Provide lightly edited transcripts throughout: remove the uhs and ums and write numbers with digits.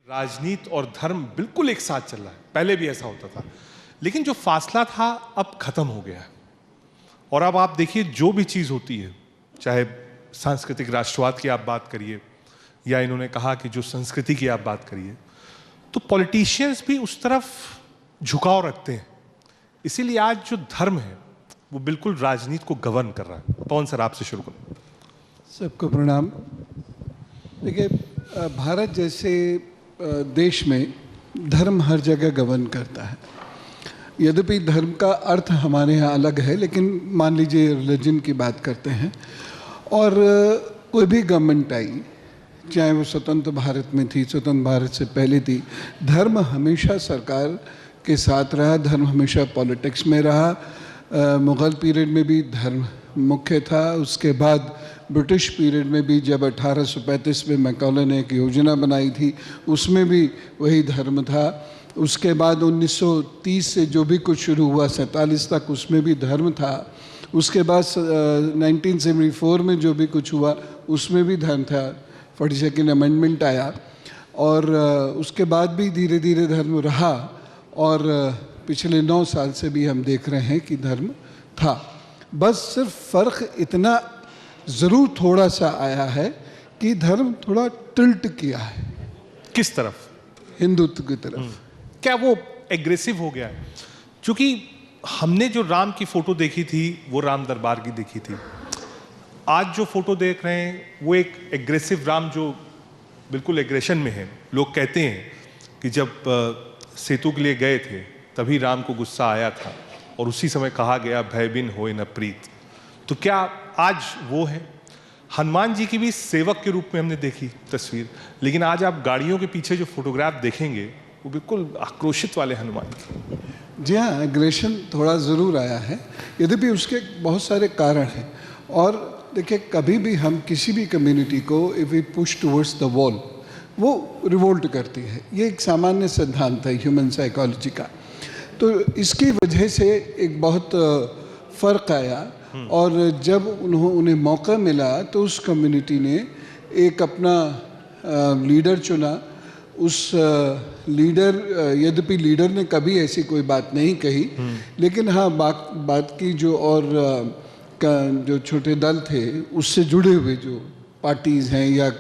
राजनीति और धर्म बिल्कुल एक साथ चल रहा है। पहले भी ऐसा होता था, लेकिन जो फासला था अब खत्म हो गया है। और अब आप देखिए, जो भी चीज होती है, चाहे सांस्कृतिक राष्ट्रवाद की आप बात करिए, या इन्होंने कहा कि जो संस्कृति की आप बात करिए, तो पॉलिटिशियंस भी उस तरफ झुकाव रखते हैं। इसीलिए आज जो धर्म है वो बिल्कुल राजनीति को गवर्न कर रहा है। पवन सर, आपसे शुरू करूं। सबको प्रणाम। देखिए, भारत जैसे देश में धर्म हर जगह गवर्न करता है। यद्यपि धर्म का अर्थ हमारे यहाँ अलग है, लेकिन मान लीजिए रिलीजन की बात करते हैं, और कोई भी गवर्नमेंट आई, चाहे वो स्वतंत्र भारत में थी, स्वतंत्र भारत से पहले थी, धर्म हमेशा सरकार के साथ रहा, धर्म हमेशा पॉलिटिक्स में रहा। मुग़ल पीरियड में भी धर्म मुख्य था। उसके बाद ब्रिटिश पीरियड में भी, जब 1835 में मैकॉले ने एक योजना बनाई थी, उसमें भी वही धर्म था। उसके बाद 1930 से जो भी कुछ शुरू हुआ 47 तक, उसमें भी धर्म था। उसके बाद 1974 में जो भी कुछ हुआ उसमें भी धर्म था। 42nd अमेंडमेंट आया, और उसके बाद भी धीरे धीरे धर्म रहा, और पिछले 9 साल से भी हम देख रहे हैं कि धर्म था। बस सिर्फ फ़र्क इतना ज़रूर थोड़ा सा आया है कि धर्म थोड़ा टिल्ट किया है। किस तरफ? हिंदुत्व की तरफ। क्या वो एग्रेसिव हो गया है? क्योंकि हमने जो राम की फोटो देखी थी वो राम दरबार की देखी थी। आज जो फोटो देख रहे हैं वो एक एग्रेसिव राम, जो बिल्कुल एग्रेशन में है। लोग कहते हैं कि जब सेतु के लिए गए थे तभी राम को गुस्सा आया था, और उसी समय कहा गया भय बिन होए न प्रीत। तो क्या आज वो है? हनुमान जी की भी सेवक के रूप में हमने देखी तस्वीर, लेकिन आज आप गाड़ियों के पीछे जो फोटोग्राफ देखेंगे वो बिल्कुल आक्रोशित वाले हनुमान की। जी हाँ, एग्रेशन थोड़ा ज़रूर आया है, यद्यपि उसके बहुत सारे कारण हैं। और देखिए, कभी भी हम किसी भी कम्युनिटी को if we push towards the wall, वो रिवोल्ट करती है। ये एक सामान्य सिद्धांत है ह्यूमन साइकोलॉजी का। तो इसकी वजह से एक बहुत फ़र्क आया, और जब उन्हें मौका मिला तो उस कम्युनिटी ने एक अपना लीडर चुना। उस लीडर, यद्यपि लीडर ने कभी ऐसी कोई बात नहीं कही, लेकिन हाँ, बात की जो, और जो छोटे दल थे उससे जुड़े हुए जो पार्टीज़ हैं, या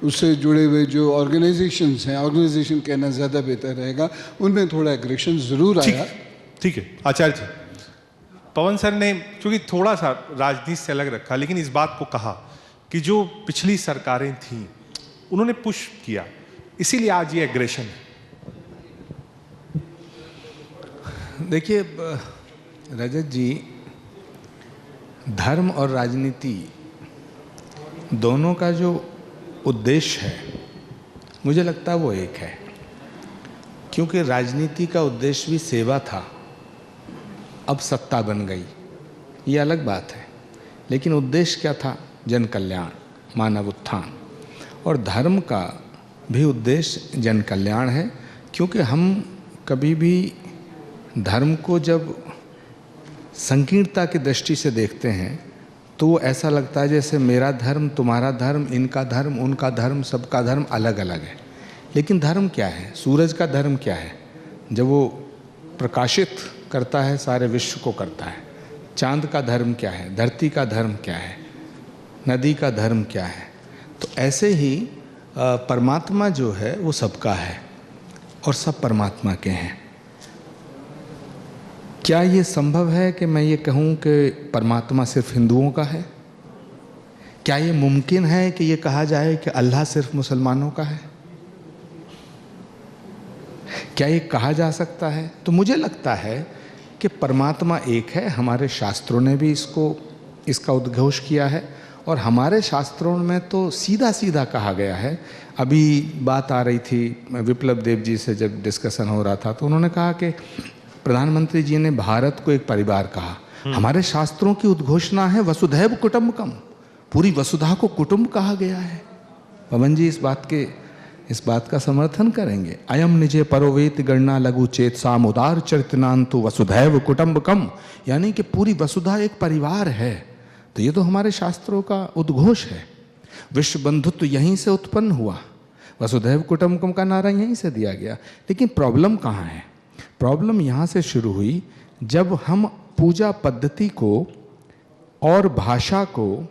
उससे जुड़े हुए जो ऑर्गेनाइजेशंस हैं, ऑर्गेनाइजेशन कहना ज़्यादा बेहतर रहेगा, उनमें थोड़ा एग्रेशन ज़रूर आया। ठीक है आचार्य जी। पवन सर ने क्योंकि थोड़ा सा राजनीति से अलग रखा, लेकिन इस बात को कहा कि जो पिछली सरकारें थीं उन्होंने पुश किया, इसीलिए आज ये एग्रेशन है। देखिए रजत जी, धर्म और राजनीति दोनों का जो उद्देश्य है, मुझे लगता है वो एक है। क्योंकि राजनीति का उद्देश्य भी सेवा था, अब सत्ता बन गई, ये अलग बात है। लेकिन उद्देश्य क्या था? जन कल्याण, मानव उत्थान। और धर्म का भी उद्देश्य जन कल्याण है। क्योंकि हम कभी भी धर्म को जब संकीर्णता की दृष्टि से देखते हैं तो वो ऐसा लगता है जैसे मेरा धर्म, तुम्हारा धर्म, इनका धर्म, उनका धर्म, सबका धर्म अलग अलग है। लेकिन धर्म क्या है? सूरज का धर्म क्या है? जब वो प्रकाशित करता है सारे विश्व को करता है। चांद का धर्म क्या है? धरती का धर्म क्या है? नदी का धर्म क्या है? तो ऐसे ही परमात्मा जो है वो सबका है, और सब परमात्मा के हैं। क्या ये संभव है कि मैं ये कहूँ कि परमात्मा सिर्फ हिंदुओं का है? क्या ये मुमकिन है कि ये कहा जाए कि अल्लाह सिर्फ मुसलमानों का है? क्या ये कहा जा सकता है? तो मुझे लगता है कि परमात्मा एक है। हमारे शास्त्रों ने भी इसका उद्घोष किया है, और हमारे शास्त्रों में तो सीधा सीधा कहा गया है। अभी बात आ रही थी विप्लव देव जी से, जब डिस्कशन हो रहा था, तो उन्होंने कहा कि प्रधानमंत्री जी ने भारत को एक परिवार कहा। हमारे शास्त्रों की उद्घोषणा है वसुधैव कुटुंबकम, पूरी वसुधा को कुटुंब कहा गया है। पवन जी इस बात का समर्थन करेंगे। अयम निजे परोवेत गणना लघु चेत सामुदार चरितनांतु वसुधैव कुटुंबकम, यानी कि पूरी वसुधा एक परिवार है। तो ये तो हमारे शास्त्रों का उद्घोष है। विश्व बंधुत्व यहीं से उत्पन्न हुआ। वसुधैव कुटुंबकम का नारा यहीं से दिया गया। लेकिन प्रॉब्लम कहाँ है? प्रॉब्लम यहाँ से शुरू हुई जब हम पूजा पद्धति को और भाषा को,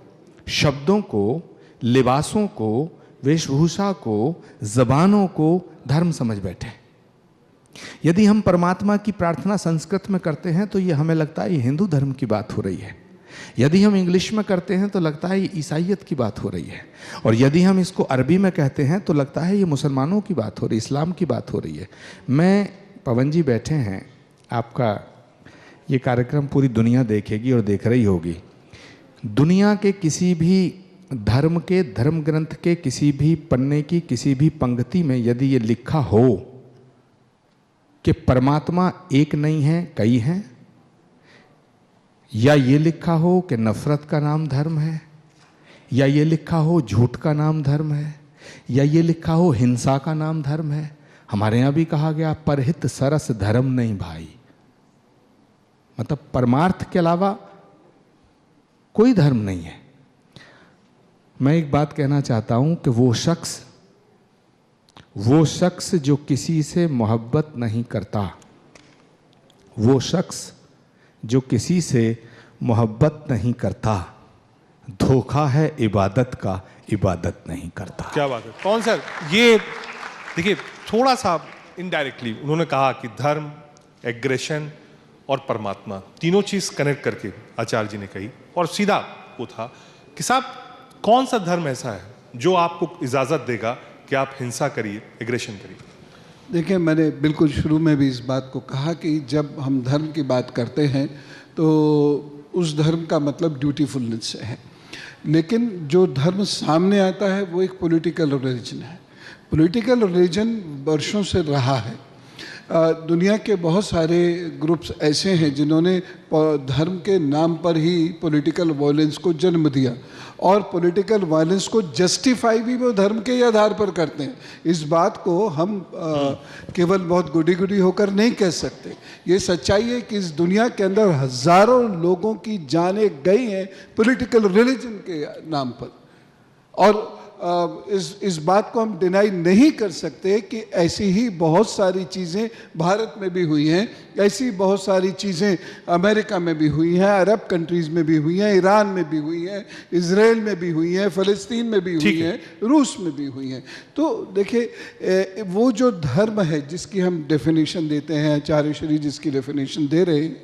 शब्दों को, लिबासों को, वेशभूषा को, जबानों को धर्म समझ बैठे। यदि हम परमात्मा की प्रार्थना संस्कृत में करते हैं तो ये हमें लगता है ये हिंदू धर्म की बात हो रही है। यदि हम इंग्लिश में करते हैं तो लगता है ये ईसाइयत की बात हो रही है। और यदि हम इसको अरबी में कहते हैं तो लगता है ये मुसलमानों की बात हो रही है, इस्लाम की बात हो रही है। पवन जी बैठे हैं, आपका ये कार्यक्रम पूरी दुनिया देखेगी और देख रही होगी। दुनिया के किसी भी धर्म के, धर्म ग्रंथ के किसी भी पन्ने की किसी भी पंक्ति में यदि ये लिखा हो कि परमात्मा एक नहीं है कई हैं, या ये लिखा हो कि नफरत का नाम धर्म है, या ये लिखा हो झूठ का नाम धर्म है, या ये लिखा हो हिंसा का नाम धर्म है। हमारे यहाँ भी कहा गया परहित सरस धर्म नहीं भाई, मतलब परमार्थ के अलावा कोई धर्म नहीं है। मैं एक बात कहना चाहता हूं कि वो शख्स जो किसी से मोहब्बत नहीं करता, वो शख्स जो किसी से मोहब्बत नहीं करता, धोखा है इबादत का, इबादत नहीं करता। क्या बात है। कौन सर, ये देखिए थोड़ा सा इनडायरेक्टली उन्होंने कहा कि धर्म, एग्रेशन और परमात्मा, तीनों चीज कनेक्ट करके आचार्य जी ने कही। और सीधा वो था कि साहब कौन सा धर्म ऐसा है जो आपको इजाजत देगा कि आप हिंसा करिए, एग्रेशन करिए? देखिए, मैंने बिल्कुल शुरू में भी इस बात को कहा कि जब हम धर्म की बात करते हैं तो उस धर्म का मतलब ड्यूटीफुलनेस से है। लेकिन जो धर्म सामने आता है वो एक पॉलिटिकल रिलीजन है। पॉलिटिकल रिलीजन वर्षों से रहा है। दुनिया के बहुत सारे ग्रुप्स ऐसे हैं जिन्होंने धर्म के नाम पर ही पॉलिटिकल वायलेंस को जन्म दिया, और पॉलिटिकल वायलेंस को जस्टिफाई भी वो धर्म के ही आधार पर करते हैं। इस बात को हम केवल बहुत गुडी गुडी होकर नहीं कह सकते। ये सच्चाई है कि इस दुनिया के अंदर हजारों लोगों की जानें गई हैं पॉलिटिकल रिलीजन के नाम पर। और इस बात को हम डिनाई नहीं कर सकते कि ऐसी ही बहुत सारी चीज़ें भारत में भी हुई हैं, ऐसी बहुत सारी चीज़ें अमेरिका में भी हुई हैं, अरब कंट्रीज़ में भी हुई हैं, ईरान में भी हुई हैं, इजराइल में भी हुई हैं, फ़लस्तीन में भी हुई हैं, रूस में भी हुई हैं। तो देखिए, वो जो धर्म है जिसकी हम डेफिनेशन देते हैं, आचार्य श्री जिसकी डेफिनेशन दे रहे हैं,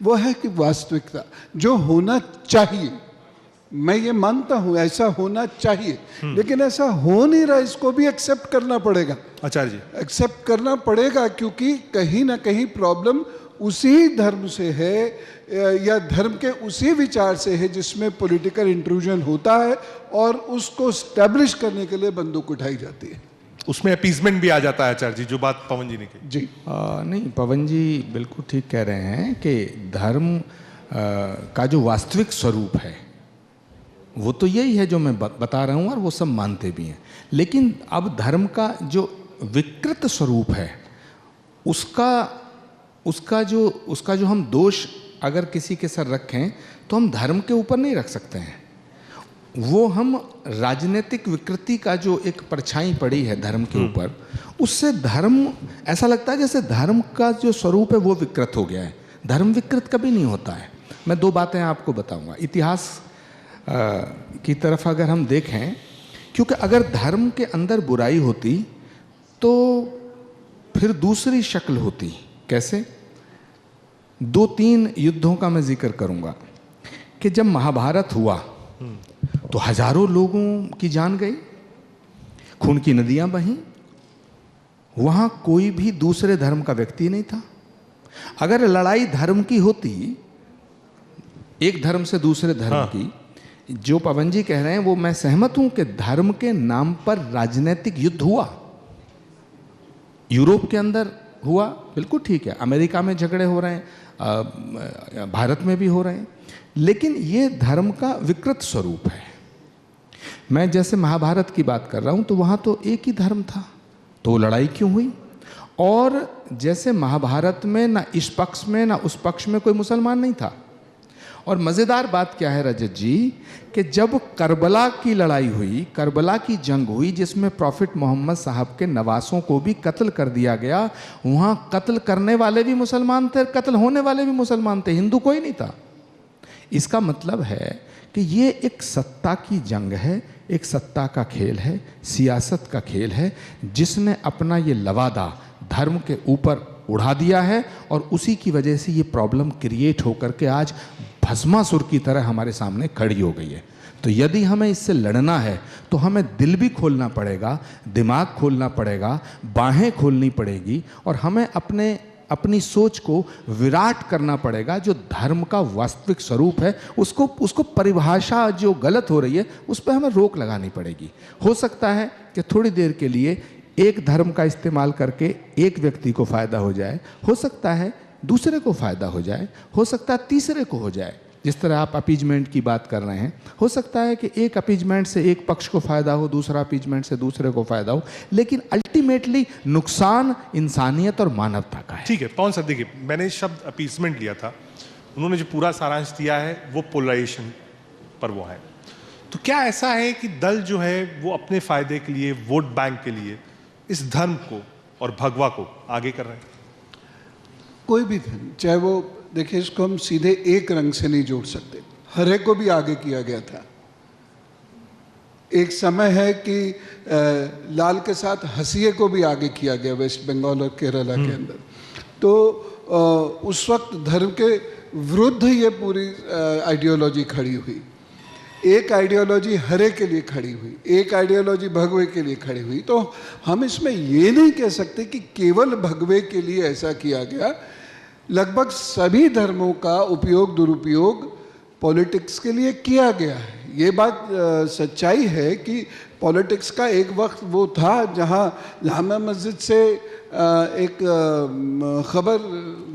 वो है कि वास्तविकता जो होना चाहिए। मैं ये मानता हूं ऐसा होना चाहिए, लेकिन ऐसा हो नहीं रहा, इसको भी एक्सेप्ट करना पड़ेगा। आचार्य जी, एक्सेप्ट करना पड़ेगा, क्योंकि कहीं ना कहीं प्रॉब्लम उसी धर्म से है या धर्म के उसी विचार से है जिसमें पॉलिटिकल इंट्रूजन होता है और उसको स्टैब्लिश करने के लिए बंदूक उठाई जाती है। उसमें अपीजमेंट भी आ जाता है आचार्य जी, जो बात पवन जी ने कही। जी नहीं, पवन जी बिल्कुल ठीक कह रहे हैं कि धर्म का जो वास्तविक स्वरूप है वो तो यही है जो मैं बता रहा हूँ, और वो सब मानते भी हैं। लेकिन अब धर्म का जो विकृत स्वरूप है उसका जो हम दोष अगर किसी के सर रखें तो हम धर्म के ऊपर नहीं रख सकते हैं। वो हम राजनीतिक विकृति का जो एक परछाई पड़ी है धर्म के ऊपर, उससे धर्म ऐसा लगता है जैसे धर्म का जो स्वरूप है वो विकृत हो गया है। धर्म विकृत कभी नहीं होता है। मैं दो बातें आपको बताऊंगा। इतिहास की तरफ अगर हम देखें, क्योंकि अगर धर्म के अंदर बुराई होती तो फिर दूसरी शक्ल होती। कैसे? 2-3 युद्धों का मैं जिक्र करूंगा कि जब महाभारत हुआ तो हजारों लोगों की जान गई, खून की नदियां बहीं, वहां कोई भी दूसरे धर्म का व्यक्ति नहीं था। अगर लड़ाई धर्म की होती, एक धर्म से दूसरे धर्म की, जो पवन जी कह रहे हैं वो मैं सहमत हूं कि धर्म के नाम पर राजनीतिक युद्ध हुआ, यूरोप के अंदर हुआ, बिल्कुल ठीक है, अमेरिका में झगड़े हो रहे हैं, भारत में भी हो रहे हैं, लेकिन ये धर्म का विकृत स्वरूप है। मैं जैसे महाभारत की बात कर रहा हूं तो वहां तो एक ही धर्म था, तो लड़ाई क्यों हुई? और जैसे महाभारत में ना इस पक्ष में ना उस पक्ष में कोई मुसलमान नहीं था, और मज़ेदार बात क्या है रजत जी कि जब करबला की लड़ाई हुई, करबला की जंग हुई जिसमें प्रॉफिट मोहम्मद साहब के नवासों को भी कत्ल कर दिया गया, वहाँ कत्ल करने वाले भी मुसलमान थे, कत्ल होने वाले भी मुसलमान थे, हिंदू कोई नहीं था। इसका मतलब है कि ये एक सत्ता की जंग है, एक सत्ता का खेल है, सियासत का खेल है, जिसने अपना ये लवादा धर्म के ऊपर उड़ा दिया है और उसी की वजह से ये प्रॉब्लम क्रिएट होकर के आज भस्मासुर की तरह हमारे सामने खड़ी हो गई है। तो यदि हमें इससे लड़ना है तो हमें दिल भी खोलना पड़ेगा, दिमाग खोलना पड़ेगा, बाहें खोलनी पड़ेगी और हमें अपनी सोच को विराट करना पड़ेगा। जो धर्म का वास्तविक स्वरूप है उसको परिभाषा जो गलत हो रही है उस पर हमें रोक लगानी पड़ेगी। हो सकता है कि थोड़ी देर के लिए एक धर्म का इस्तेमाल करके एक व्यक्ति को फ़ायदा हो जाए, हो सकता है दूसरे को फ़ायदा हो जाए, हो सकता है तीसरे को हो जाए। जिस तरह आप अपीजमेंट की बात कर रहे हैं, हो सकता है कि एक अपीजमेंट से एक पक्ष को फ़ायदा हो, दूसरा अपीजमेंट से दूसरे को फ़ायदा हो, लेकिन अल्टीमेटली नुकसान इंसानियत और मानवता का है। ठीक है पवन सर, देखिए मैंने शब्द अपीसमेंट लिया था, उन्होंने जो पूरा सारांश दिया है वो पोलराइजेशन पर वो है। तो क्या ऐसा है कि दल जो है वो अपने फायदे के लिए, वोट बैंक के लिए इस धर्म को और भगवा को आगे कर रहे हैं? कोई भी धर्म, चाहे वो देखिए, इसको हम सीधे एक रंग से नहीं जोड़ सकते। हरे को भी आगे किया गया था। एक समय है कि लाल के साथ हंसिए को भी आगे किया गया वेस्ट बंगाल और केरला के अंदर। तो उस वक्त धर्म के विरुद्ध ये पूरी आइडियोलॉजी खड़ी हुई। एक आइडियोलॉजी हरे के लिए खड़ी हुई, एक आइडियोलॉजी भगवे के लिए खड़ी हुई। तो हम इसमें ये नहीं कह सकते कि केवल भगवे के लिए ऐसा किया गया। लगभग सभी धर्मों का उपयोग, दुरुपयोग पॉलिटिक्स के लिए किया गया है। ये बात सच्चाई है कि पॉलिटिक्स का एक वक्त वो था जहाँ जामा मस्जिद से एक खबर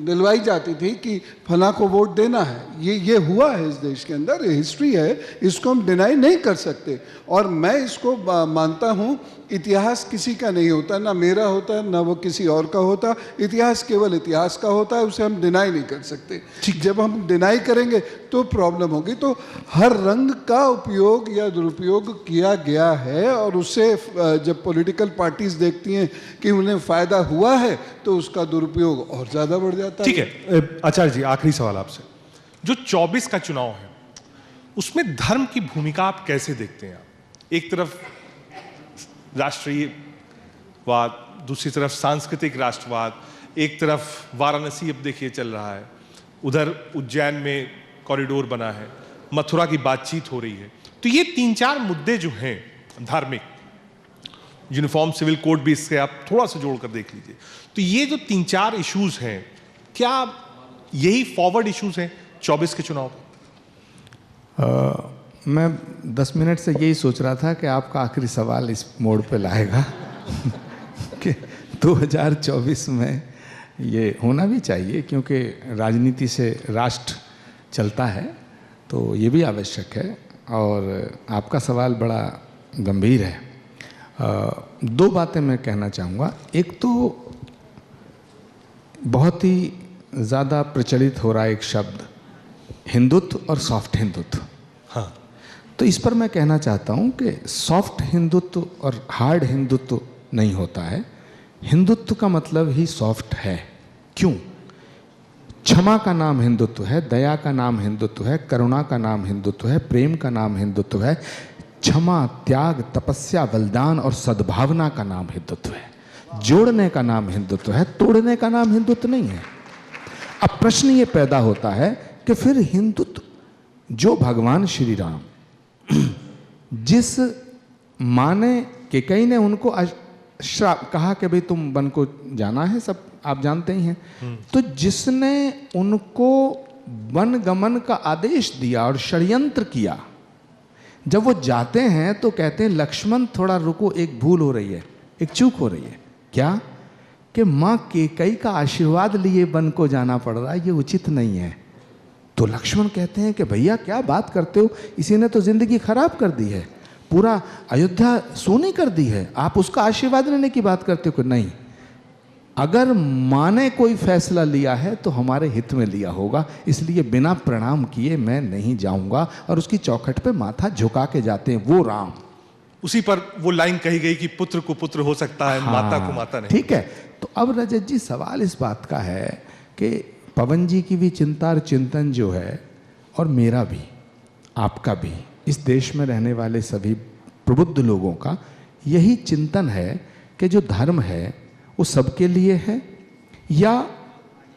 दिलवाई जाती थी कि फलां को वोट देना है। ये हुआ है इस देश के अंदर, हिस्ट्री है, इसको हम डिनाई नहीं कर सकते। और मैं इसको मानता हूँ, इतिहास किसी का नहीं होता, ना मेरा होता ना वो किसी और का होता। इतिहास केवल इतिहास का होता है, उसे हम डिनाई नहीं कर सकते। जब हम डिनाई करेंगे तो प्रॉब्लम होगी। तो हर रंग का उपयोग या दुरुपयोग किया गया है और उससे जब पॉलिटिकल पार्टीज देखती हैं कि उन्हें फ़ायदा हुआ है तो उसका दुरुपयोग और ज़्यादा बढ़ जाता है। ठीक है आचार्य जी, आखिरी सवाल आपसे, जो 24 का चुनाव है उसमें धर्म की भूमिका आप कैसे देखते हैं? एक तरफ राष्ट्रीयवाद, दूसरी तरफ सांस्कृतिक राष्ट्रवाद, एक तरफ वाराणसी अब देखिए चल रहा है, उधर उज्जैन में कॉरिडोर बना है, मथुरा की बातचीत हो रही है। तो ये 3-4 मुद्दे जो हैं धार्मिक, यूनिफॉर्म सिविल कोड भी इससे आप थोड़ा सा जोड़ कर देख लीजिए। तो ये जो 3-4 इश्यूज हैं, क्या यही फॉरवर्ड इश्यूज हैं 24 के चुनाव में? मैं 10 मिनट से यही सोच रहा था कि आपका आखिरी सवाल इस मोड़ पे लाएगा कि 2024 में ये होना भी चाहिए, क्योंकि राजनीति से राष्ट्र चलता है, तो ये भी आवश्यक है। और आपका सवाल बड़ा गंभीर है। 2 बातें मैं कहना चाहूँगा। एक तो बहुत ही ज़्यादा प्रचलित हो रहा है एक शब्द हिंदुत्व और सॉफ्ट हिंदुत्व। हाँ, तो इस पर मैं कहना चाहता हूँ कि सॉफ्ट हिंदुत्व और हार्ड हिंदुत्व नहीं होता है। हिंदुत्व का मतलब ही सॉफ्ट है। क्यों? क्षमा का नाम हिंदुत्व है, दया का नाम हिंदुत्व है, करुणा का नाम हिंदुत्व है, प्रेम का नाम हिंदुत्व है। क्षमा, त्याग, तपस्या, बलिदान और सद्भावना का नाम हिंदुत्व है। जोड़ने का नाम हिंदुत्व है, तोड़ने का नाम हिंदुत्व नहीं है। अब प्रश्न ये पैदा होता है कि फिर हिंदुत्व जो भगवान श्री राम जिस माँ ने केकई ने उनको श्राप कहा कि भाई तुम वन को जाना है, सब आप जानते ही हैं, तो जिसने उनको वन गमन का आदेश दिया और षड्यंत्र किया, जब वो जाते हैं तो कहते हैं लक्ष्मण थोड़ा रुको, एक भूल हो रही है, एक चूक हो रही है। क्या? कि माँ केकई का आशीर्वाद लिए वन को जाना पड़ रहा है, ये उचित नहीं है। तो लक्ष्मण कहते हैं कि भैया क्या बात करते हो, इसी ने तो जिंदगी खराब कर दी है, पूरा अयोध्या सोनी कर दी है, आप उसका आशीर्वाद लेने की बात करते हो? कि नहीं, अगर माँ ने कोई फैसला लिया है तो हमारे हित में लिया होगा, इसलिए बिना प्रणाम किए मैं नहीं जाऊंगा। और उसकी चौखट पे माथा झुका के जाते हैं वो राम। उसी पर वो लाइन कही गई कि पुत्र को पुत्र हो सकता है, माता को माता नहीं। ठीक है। तो अब रजत जी सवाल इस बात का है कि पवन जी की भी चिंता और चिंतन जो है, और मेरा भी, आपका भी, इस देश में रहने वाले सभी प्रबुद्ध लोगों का यही चिंतन है कि जो धर्म है वो सबके लिए है, या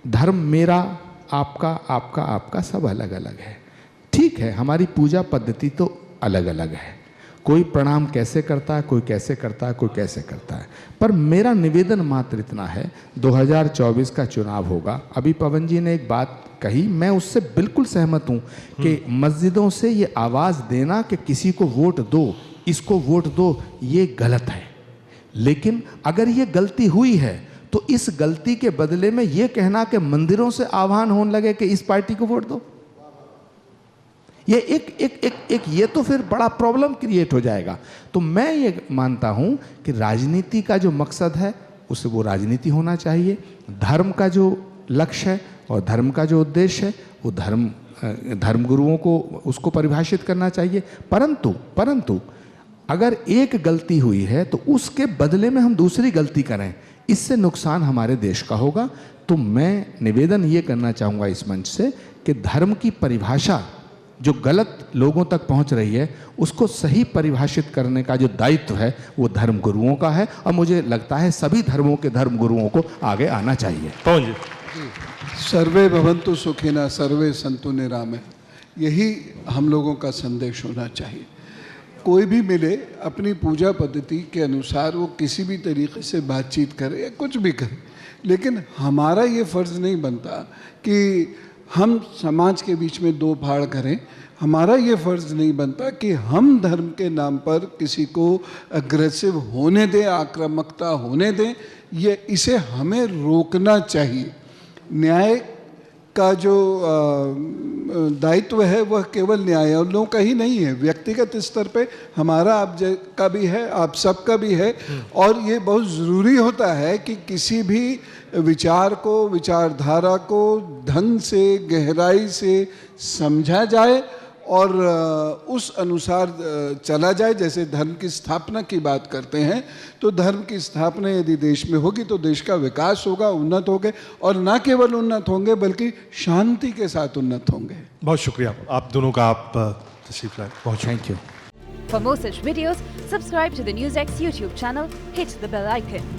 धर्म मेरा, आपका, आपका, आपका, सब अलग अलग है। ठीक है, हमारी पूजा पद्धति तो अलग अलग है, कोई प्रणाम कैसे करता है, कोई कैसे करता है, कोई कैसे करता है। पर मेरा निवेदन मात्र इतना है, 2024 का चुनाव होगा। अभी पवन जी ने एक बात कही, मैं उससे बिल्कुल सहमत हूँ कि मस्जिदों से ये आवाज़ देना कि किसी को वोट दो, इसको वोट दो, ये गलत है। लेकिन अगर ये गलती हुई है तो इस गलती के बदले में ये कहना कि मंदिरों से आह्वान होने लगे कि इस पार्टी को वोट दो, ये एक ये तो फिर बड़ा प्रॉब्लम क्रिएट हो जाएगा। तो मैं ये मानता हूं कि राजनीति का जो मकसद है उसे वो राजनीति होना चाहिए, धर्म का जो लक्ष्य है और धर्म का जो उद्देश्य है वो धर्मगुरुओं को उसको परिभाषित करना चाहिए। परंतु अगर एक गलती हुई है तो उसके बदले में हम दूसरी गलती करें, इससे नुकसान हमारे देश का होगा। तो मैं निवेदन ये करना चाहूँगा इस मंच से कि धर्म की परिभाषा जो गलत लोगों तक पहुंच रही है उसको सही परिभाषित करने का जो दायित्व है वो धर्म गुरुओं का है, और मुझे लगता है सभी धर्मों के धर्म गुरुओं को आगे आना चाहिए। पवन जी, सर्वे भवन्तु सुखिनः सर्वे सन्तु निरामय, यही हम लोगों का संदेश होना चाहिए। कोई भी मिले अपनी पूजा पद्धति के अनुसार वो किसी भी तरीके से बातचीत करे या कुछ भी करे, लेकिन हमारा ये फ़र्ज़ नहीं बनता कि हम समाज के बीच में दो फाड़ करें। हमारा ये फ़र्ज़ नहीं बनता कि हम धर्म के नाम पर किसी को अग्रेसिव होने दें, आक्रामकता होने दें। ये इसे हमें रोकना चाहिए। न्याय का जो दायित्व है वह केवल न्यायालयों का ही नहीं है, व्यक्तिगत स्तर पे हमारा आप का भी है, आप सबका भी है। और ये बहुत ज़रूरी होता है कि किसी भी विचार को, विचारधारा को ढंग से, गहराई से समझा जाए और उस अनुसार चला जाए। जैसे धर्म की स्थापना की बात करते हैं, तो धर्म की स्थापना यदि देश में होगी तो देश का विकास होगा, उन्नत होंगे, और न केवल उन्नत होंगे बल्कि शांति के साथ उन्नत होंगे। बहुत शुक्रिया आप दोनों का, आप तशरीफ लाए। बहुत thank you. For more such videos, subscribe to the NewsX YouTube channel, hit the bell icon.